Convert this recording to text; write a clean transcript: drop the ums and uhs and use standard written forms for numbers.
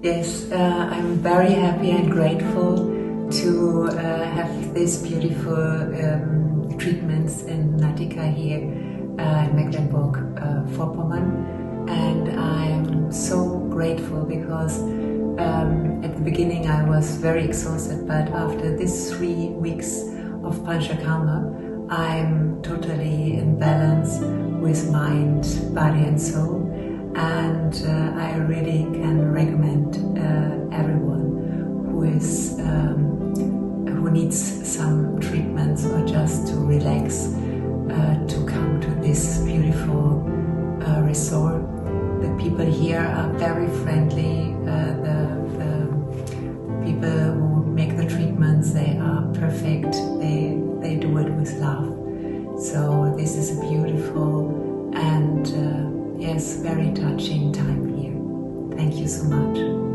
Yes, I'm very happy and grateful to have these beautiful treatments in Nattika here in Mecklenburg-Vorpommern, and I'm so grateful because at the beginning I was very exhausted, but after these 3 weeks of Panchakarma I'm totally in balance with mind, body and soul. And I really can recommend everyone who needs some treatments or just to relax to come to this beautiful resort. The people here are very friendly. The people who make the treatments, they are perfect. They do it with love. So this is a beautiful and yes, very touching time here. Thank you so much.